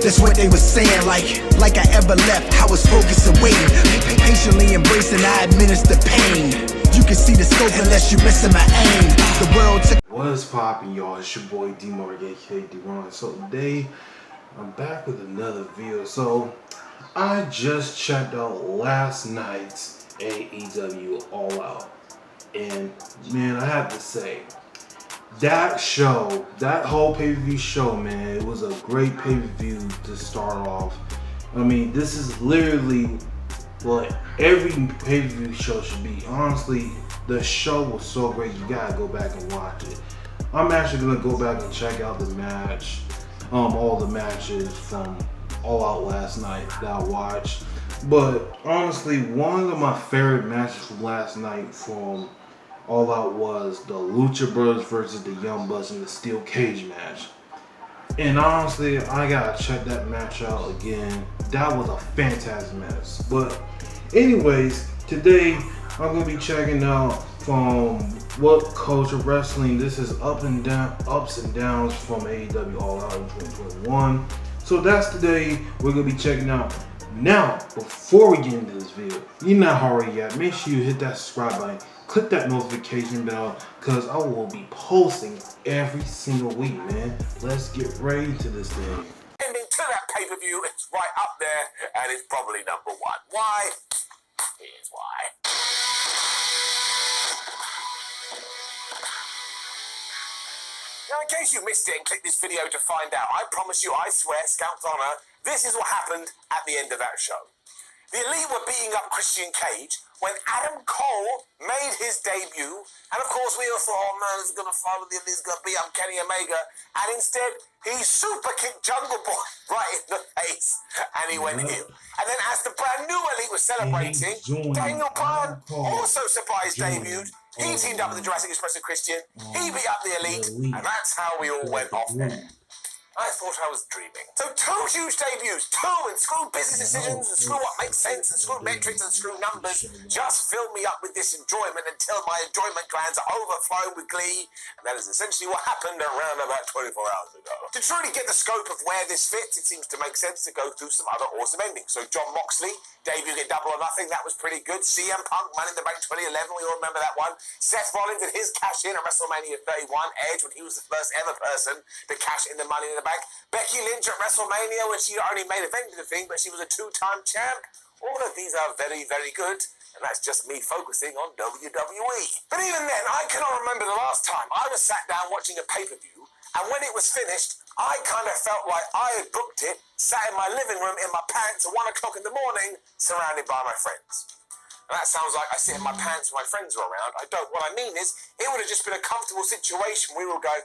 That's what they was saying, like I ever left. I was focused and waiting, patiently embracing, I administer pain. You can see the scope unless you missing my aim. The world took. What's poppin', y'all? It's your boy D-Mark, aka D-Ron. So today, I'm back with another video. So, I just checked out last night's AEW All Out. And, man, I have to say, that show, that whole pay-per-view show, man, it was a great pay-per-view to start off. I mean, this is literally what every pay-per-view show should be. Honestly, the show was so great, you gotta go back and watch it. I'm actually gonna go back and check out the match, all the matches from All Out last night that I watched. But honestly, one of my favorite matches from last night from All Out was the Lucha Brothers versus the Young Bucks in the Steel Cage match. And honestly, I gotta check that match out again. That was a fantastic match. But anyways, today I'm gonna be checking out from What Culture Wrestling. This is ups and downs from AEW All Out in 2021. So that's today we're gonna be checking out. Now, before we get into this video, if you're not already yet, make sure you hit that subscribe button, click that notification bell, because I will be posting every single week, man. Let's get right into this thing. Ending to that pay-per-view, it's right up there, and it's probably number one. Why? Here's why. Now, in case you missed it and clicked this video to find out, I promise you, I swear, Scout's honor, this is what happened at the end of that show. The Elite were beating up Christian Cage when Adam Cole made his debut, and of course we all thought, oh man, it's gonna follow the Elite's gonna beat up Kenny Omega, and instead he super kicked Jungle Boy right in the face, and he went ill. And then as the brand new Elite was celebrating, Daniel Bryan also surprise debuted. He teamed up with the Jurassic Express and Christian. He beat up the Elite, and that's how we all went off there. I thought I was dreaming. So 2 huge debuts, 2, and screw business decisions, and screw what makes sense, and screw metrics, and screw numbers, just fill me up with this enjoyment until my enjoyment glands are overflowing with glee, and that is essentially what happened around about 24 hours ago. To truly get the scope of where this fits, it seems to make sense to go through some other awesome endings. So John Moxley, debuted at Double or Nothing, that was pretty good. CM Punk, Money in the Bank 2011, we all remember that one. Seth Rollins and his cash-in at WrestleMania 31. Edge, when he was the first ever person to cash in the Money in the Bank. Becky Lynch at WrestleMania, when she only made event of the thing, but she was a 2-time champ. All of these are very, very good, and that's just me focusing on WWE. But even then, I cannot remember the last time I was sat down watching a pay-per-view, and when it was finished, I kind of felt like I had booked it, sat in my living room in my pants at 1 o'clock in the morning, surrounded by my friends. And that sounds like I sit in my pants when my friends are around. I don't. What I mean is, it would have just been a comfortable situation. We were going,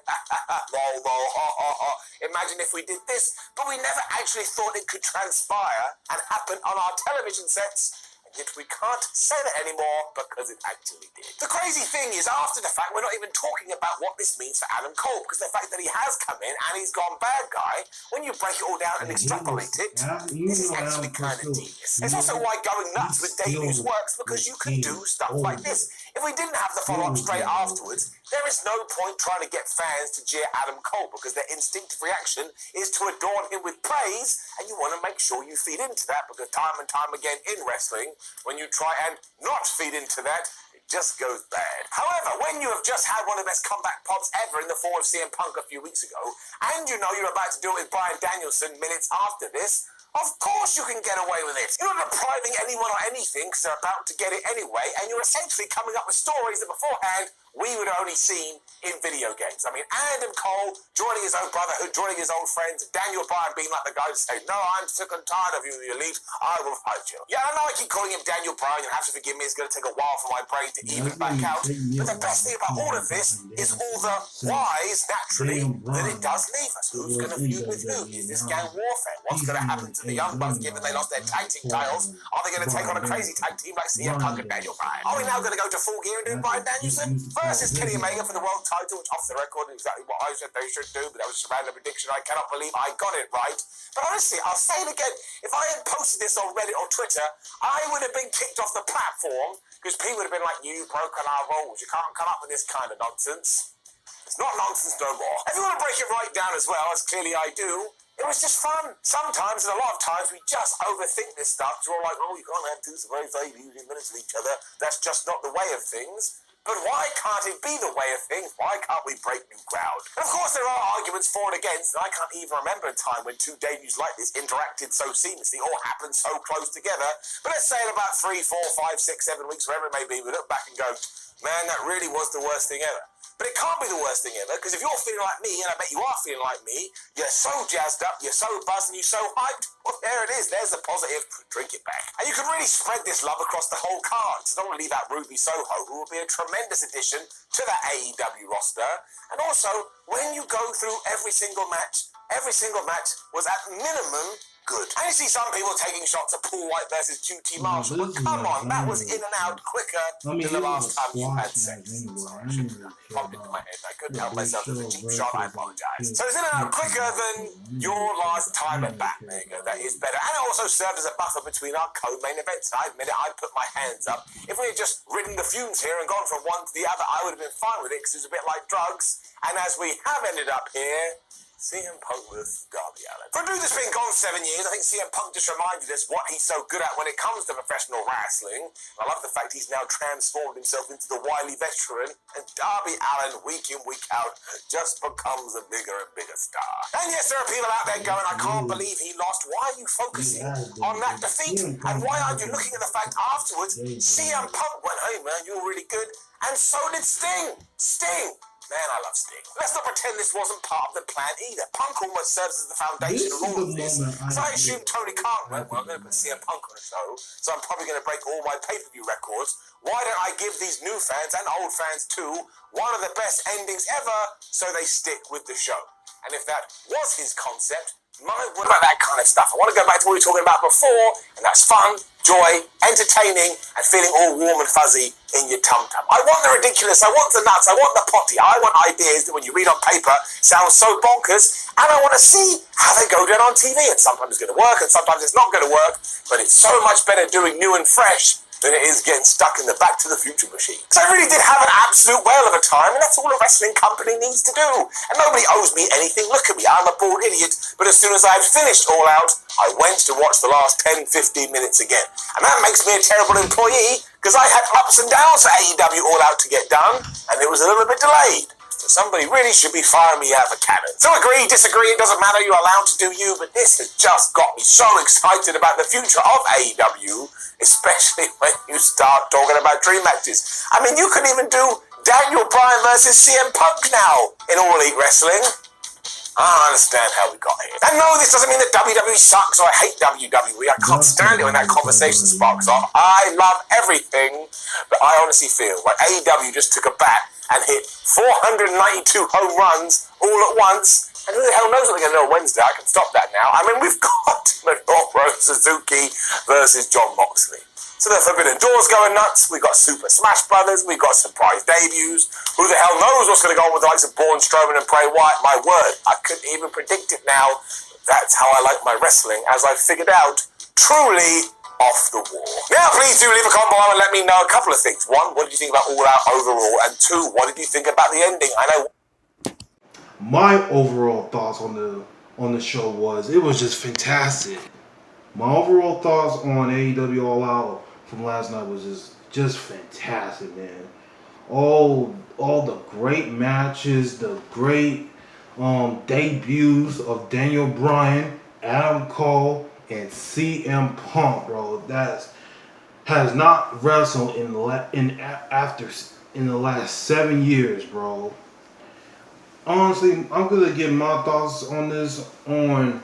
lol, imagine if we did this. But we never actually thought it could transpire and happen on our television sets. Yet we can't say that anymore because it actually did. The crazy thing is, after the fact, we're not even talking about what this means for Adam Cole, because the fact that he has come in and he's gone bad guy, when you break it all down and extrapolate it, this is actually kind of devious. It's also why going nuts with debuts works, because you can do stuff like this. If we didn't have the follow-up straight afterwards, there is no point trying to get fans to jeer Adam Cole, because their instinctive reaction is to adorn him with praise, and you want to make sure you feed into that, because time and time again in wrestling, when you try and not feed into that, it just goes bad. However, when you have just had one of the best comeback pops ever in the form of CM Punk a few weeks ago, and you know you're about to do it with Bryan Danielson minutes after this, of course you can get away with it. You're not depriving anyone or anything because they're about to get it anyway, and you're essentially coming up with stories that beforehand we would have only seen in video games. I mean, Adam Cole joining his own brotherhood, joining his old friends, Daniel Bryan being like the guy to say, no, I'm sick and tired of you, the Elite, I will fight you. Yeah, I know I keep calling him Daniel Bryan, you'll have to forgive me, it's going to take a while for my brain to even back out, but the best thing about all of this is all the whys, naturally, that it does leave us. Who's going to feud with who? Is this gang warfare? What's going to happen to the Young Bucks given they lost their tag team titles? Are they going to take on a crazy tag team like CM Punk and Daniel Bryan? Are we now going to go to full gear and do Bryan Danielson versus Kenny Omega for the world title, which off the record is exactly what I said they should do, but that was just a random prediction. I cannot believe I got it right. But honestly, I'll say it again, if I had posted this on Reddit or Twitter, I would have been kicked off the platform, because people would have been like, you've broken our rules, you can't come up with this kind of nonsense. It's not nonsense no more. If you want to break it right down as well, as clearly I do, It was just fun. Sometimes, and a lot of times, we just overthink this stuff. We're all like, oh, you can't have two very minutes with each other. That's just not the way of things. But why can't it be the way of things? Why can't we break new ground? And of course, there are arguments for and against, and I can't even remember a time when two debuts like this interacted so seamlessly, all happened so close together. But let's say in about 3, 4, 5, 6, 7 weeks, wherever it may be, we look back and go, man, that really was the worst thing ever. But it can't be the worst thing ever, because if you're feeling like me, and I bet you are feeling like me, you're so jazzed up, you're so buzzed, and you're so hyped, well, there it is. There's the positive. Drink it back. And you can really spread this love across the whole card. So don't want to leave out Ruby Soho, who will be a tremendous addition to the AEW roster. And also, when you go through every single match was at minimum good. And you see some people taking shots at Paul White versus QT Marshall. But come on, that was in and out quicker than the last time you had sex. Sorry, I shouldn't have popped into my head. I couldn't help myself with a cheap shot. I apologize. So it's in and out quicker than your last time at Bat. There you go. That is better. And it also served as a buffer between our co-main events. I admit it, I put my hands up. If we had just ridden the fumes here and gone from one to the other, I would have been fine with it, because it's a bit like drugs. And as we have ended up here, CM Punk with Darby Allin. For a dude that's been gone 7 years, I think CM Punk just reminded us what he's so good at when it comes to professional wrestling. I love the fact he's now transformed himself into the wily veteran, and Darby Allin, week in, week out, just becomes a bigger and bigger star. And yes, there are people out there going, I can't believe he lost. Why are you focusing on that defeat? And why aren't you looking at the fact afterwards, CM Punk went, hey man, you're really good, and so did Sting. Man, I love Sting. Let's not pretend this wasn't part of the plan either. Punk almost serves as the foundation of all of this. So I assume Tony Khan went, well, I'm going to put CM Punk on the show, so I'm probably going to break all my pay-per-view records. Why don't I give these new fans, and old fans too, one of the best endings ever, so they stick with the show? And if that was his concept, what about that kind of stuff? I want to go back to what we were talking about before, and that's fun, joy, entertaining, and feeling all warm and fuzzy in your tum-tum. I want the ridiculous, I want the nuts, I want the potty, I want ideas that when you read on paper sound so bonkers, and I want to see how they go down on TV. And sometimes it's going to work, and sometimes it's not going to work, but it's so much better doing new and fresh than it is getting stuck in the Back to the Future machine. So I really did have an absolute whale of a time, and that's all a wrestling company needs to do. And nobody owes me anything. Look at me, I'm a bored idiot. But as soon as I had finished All Out, I went to watch the last 10, 15 minutes again. And that makes me a terrible employee, because I had ups and downs for AEW All Out to get done, and it was a little bit delayed. So somebody really should be firing me out of a cannon. So agree, disagree, it doesn't matter, you're allowed to do you, but this has just got me so excited about the future of AEW, especially when you start talking about dream matches. I mean, you can even do Daniel Bryan versus CM Punk now in All Elite Wrestling. I don't understand how we got here. And no, this doesn't mean that WWE sucks or I hate WWE. I can't stand it when that conversation sparks off. I love everything, but I honestly feel like AEW just took a bat and hit 492 home runs all at once. And who the hell knows what they're going to do on Wednesday? I can stop that now. I mean, we've got Minoru Suzuki versus Jon Moxley. So the Forbidden Door's going nuts. We've got Super Smash Brothers. We've got surprise debuts. Who the hell knows what's going to go on with the likes of Braun Strowman and Bray Wyatt? My word, I couldn't even predict it now. That's how I like my wrestling, as I figured out, truly off the wall. Now, please do leave a comment below and let me know a couple of things. One, what did you think about All Out overall? And two, what did you think about the ending? I know. My overall thoughts on the show was, it was just fantastic. My overall thoughts on AEW All Out from last night was just fantastic, man. All the great matches, the great debuts of Daniel Bryan, Adam Cole, and CM Punk, bro. That has not wrestled in the last 7 years, bro. Honestly, I'm gonna give my thoughts on this. On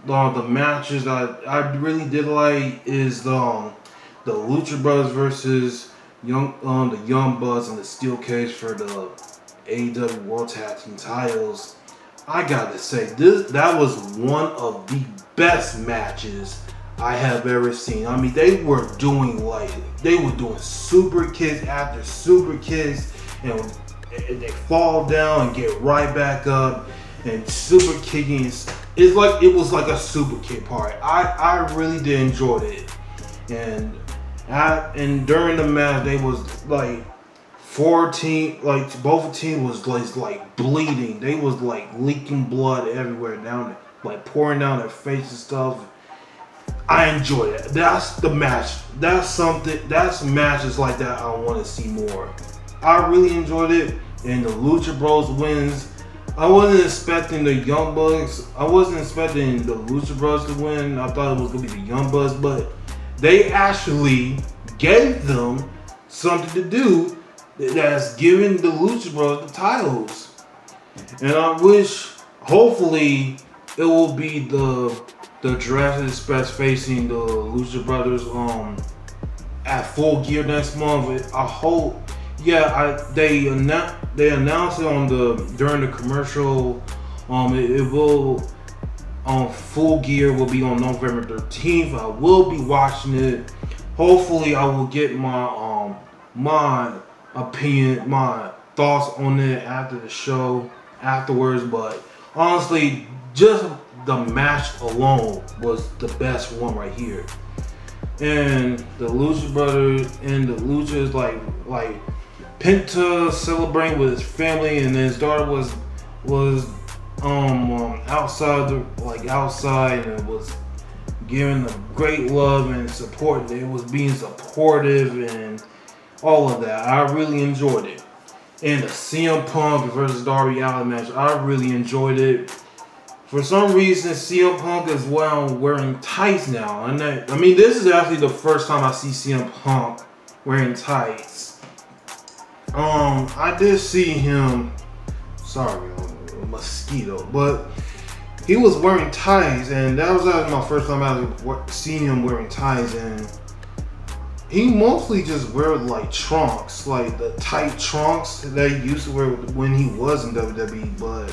the matches that I really did like is the Lucha Brothers versus the Young Bucks and the Steel Cage for the AEW World Tag Team titles. I gotta say, that was one of the best matches I have ever seen. I mean, they were doing super kicks after super kicks, and they fall down and get right back up, and super kicking. It was like a super kick party. I really did enjoy it, and during the match they was like both teams was like bleeding. They was like leaking blood everywhere down like pouring down their face and stuff. I enjoy it. That's the match. That's something. That's matches like that I want to see more. I really enjoyed it. And the Lucha Bros wins. I wasn't expecting the Young Bucks. I wasn't expecting the Lucha Bros to win. I thought it was gonna be the Young Bucks, but they actually gave them something to do that's giving the Lucha Bros the titles. And I wish, hopefully, it will be the Jurassic Express facing the Lucha Brothers at Full Gear next month. I hope. Yeah, they announced it during the commercial. It will Full Gear will be on November 13th. I will be watching it. Hopefully, I will get my my opinion, my thoughts on it after the show afterwards. But honestly, just the match alone was the best one right here. And the Lucha Brothers and the Luchas like Penta celebrating with his family, and his daughter was outside and was giving them great love and support. It was being supportive and all of that. I really enjoyed it. And the CM Punk versus Darby Allin match, I really enjoyed it. For some reason, CM Punk is wearing tights now. And this is actually the first time I see CM Punk wearing tights. I did see him. Sorry, a mosquito, but he was wearing tights, and that was actually my first time I seeing him wearing tights. And he mostly just wear like trunks, like the tight trunks that he used to wear when he was in WWE. But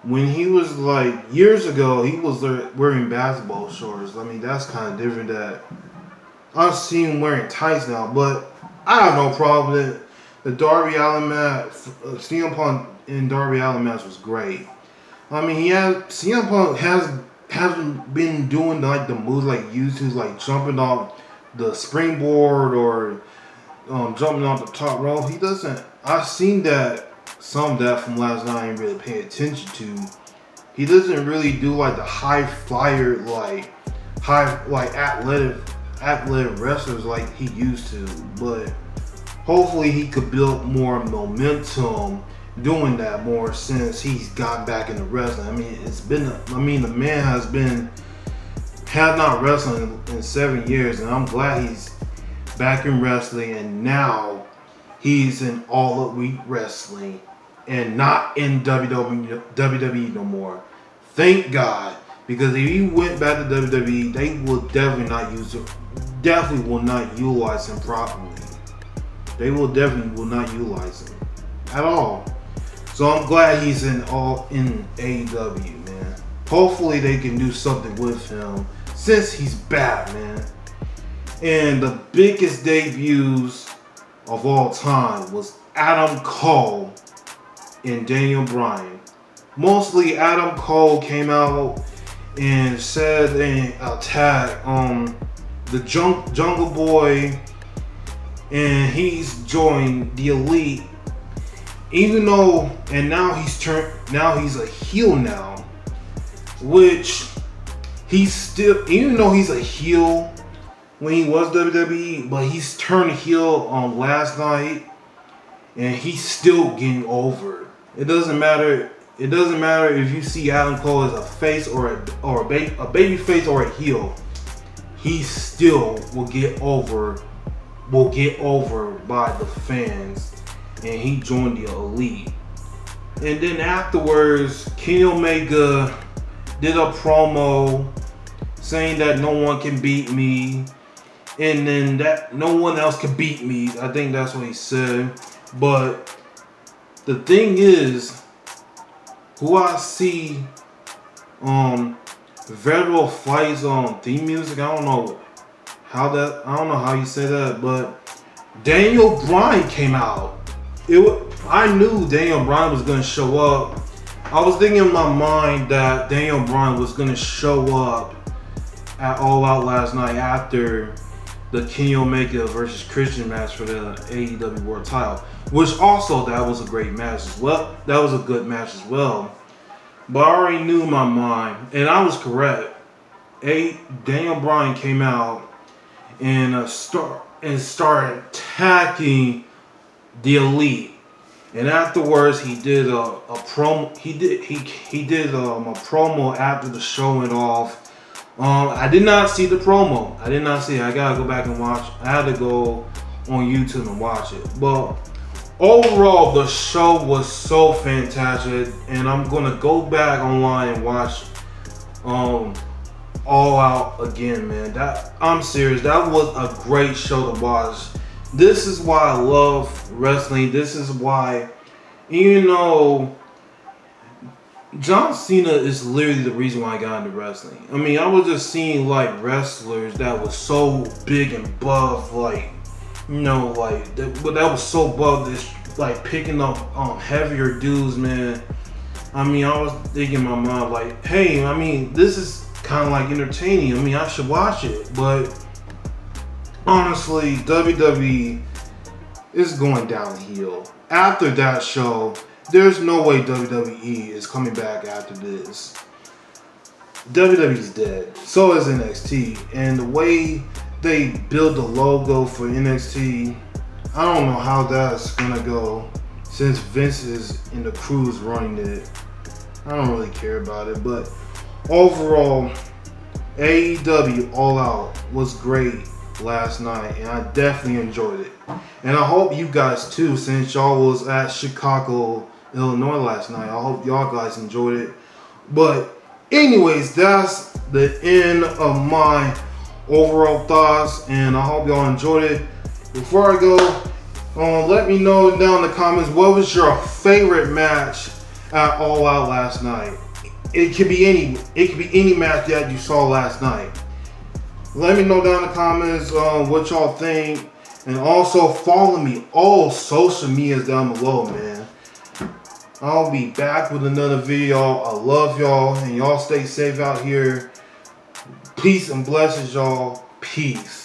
when he was like years ago, he was wearing basketball shorts. That's kind of different. That I've seen him wearing tights now, but I have no problem with it. The Darby Allin match, CM Punk and Darby Allin match was great. CM Punk hasn't been doing like the moves like he used to, like jumping off the springboard or jumping off the top rope. He doesn't. I've seen some of that from last night. I didn't really pay attention to. He doesn't really do like the high flyer, like athletic wrestlers like he used to. But hopefully he could build more momentum doing that more since he's gotten back into wrestling. The man has not wrestled in 7 years, and I'm glad he's back in wrestling, and now he's in All Elite Wrestling and not in WWE no more. Thank God, because if he went back to WWE, they will definitely will not utilize him properly. They will not utilize him at all. So I'm glad he's in AEW, man. Hopefully they can do something with him since he's back, man. And the biggest debuts of all time was Adam Cole and Daniel Bryan. Mostly Adam Cole came out and said and attacked the Jungle Boy, and he's joined the Elite. Even though, and now he's a heel now, which he's still, even though he's a heel when he was WWE, but he's turned heel on last night, and he's still getting over. It doesn't matter. It doesn't matter if you see Adam Cole as a face or a baby face or a heel. He still will get over by the fans, and he joined the Elite. And then afterwards, Kenny Omega did a promo saying that no one can beat me, and then that no one else can beat me. I think that's what he said. But the thing is, who I see Federal Fight's theme music, I don't know how you say that, but Daniel Bryan came out. I knew Daniel Bryan was gonna show up. I was thinking in my mind that Daniel Bryan was gonna show up at All Out last night after the Kenny Omega versus Christian match for the AEW World Title, which also that was a great match as well. That was a good match as well. but I already knew in my mind, and I was correct. Daniel Bryan came out and started attacking the Elite, and afterwards he did a promo. He did a promo after the show went off. I did not see the promo. I did not see it. I gotta go back and watch. I had to go on YouTube and watch it. But overall, the show was so fantastic, and I'm gonna go back online and watch All Out again, man. I'm serious. That was a great show to watch. This is why I love wrestling. This is why, John Cena is literally the reason why I got into wrestling. I mean, I was just seeing like wrestlers that was so big and buff, like, that was so buff, this like picking up heavier dudes, man. I mean, I was thinking in my mind like, hey, I mean, this is kind of like entertaining. I mean, I should watch it, but honestly, WWE is going downhill. After that show, there's no way WWE is coming back after this. WWE's dead. So is NXT. And the way they build the logo for NXT, I don't know how that's gonna go since Vince is in the crew's running it. I don't really care about it. But overall, AEW All Out was great last night, and I definitely enjoyed it. And I hope you guys too, since y'all was at Chicago, Illinois last night. I hope y'all guys enjoyed it. But anyways, that's the end of my overall thoughts, and I hope y'all enjoyed it. Before I go, let me know down in the comments, what was your favorite match at All Out last night? It could be any match that you saw last night. Let me know down in the comments what y'all think, and also follow me all social medias down below, man. I'll be back with another video. I love y'all, and y'all stay safe out here. Peace and blessings, y'all. Peace.